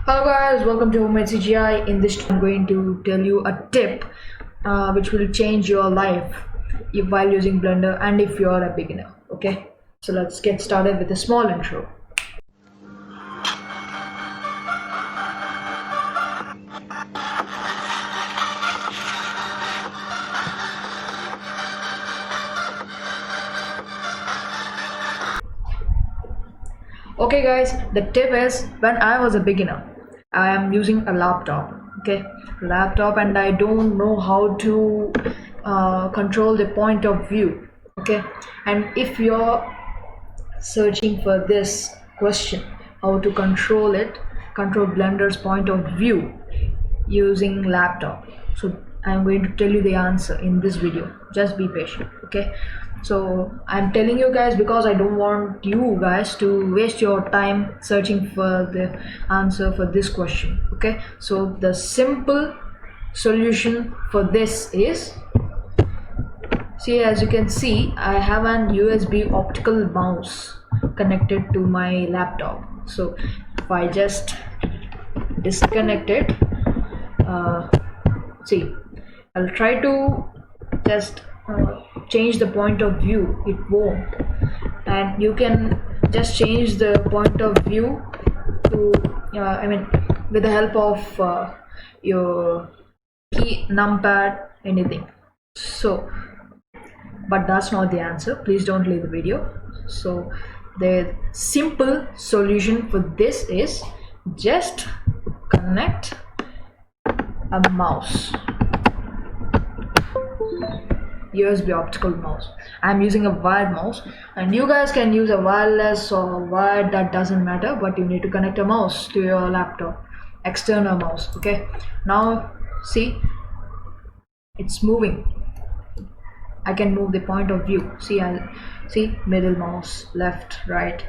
Hello guys, welcome to Homemade CGI. In this I'm going to tell you a tip which will change your life while using Blender and if you are a beginner. Okay, so let's get started with a small intro. Okay guys, the tip is when I was a beginner, I am using a laptop. Okay, laptop, and I don't know how to control the point of view. Okay, and if you're searching for this question, how to control Blender's point of view using laptop, so I'm going to tell you the answer in this video. Just be patient. Okay, so I'm telling you guys because I don't want you guys to waste your time searching for the answer for this question. Okay, so the simple solution for this is, see, as you can see, I have an USB optical mouse connected to my laptop. So if I just disconnect it, see, I'll try to just change the point of view. It won't, and you can just change the point of view to with the help of your key, numpad, anything. So but that's not the answer. Please don't leave the video. So the simple solution for this is just connect a mouse, USB optical mouse. I'm using a wired mouse, and you guys can use a wireless or wired, that doesn't matter, but you need to connect a mouse to your laptop, external mouse. Okay, now see, it's moving. I can move the point of view. See, I see middle mouse, left, right.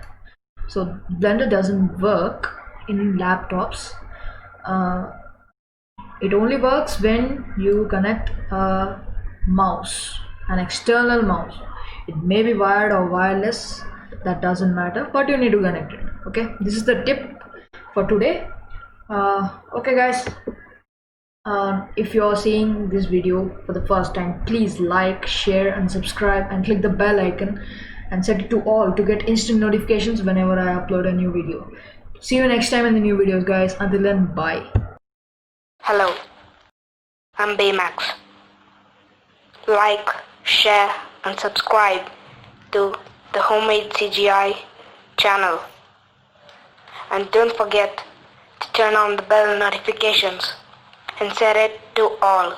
So Blender doesn't work in laptops. It only works when you connect a mouse, an external mouse. It may be wired or wireless, that doesn't matter, but you need to connect it. Okay, this is the tip for today. Okay guys, if you're seeing this video for the first time, please like, share and subscribe, and click the bell icon and set it to all to get instant notifications whenever I upload a new video. See you next time in the new videos guys. Until then, bye. Hello, I'm Baymax. Like, share and subscribe to the Homemade CGI channel, and don't forget to turn on the bell notifications and set it to all.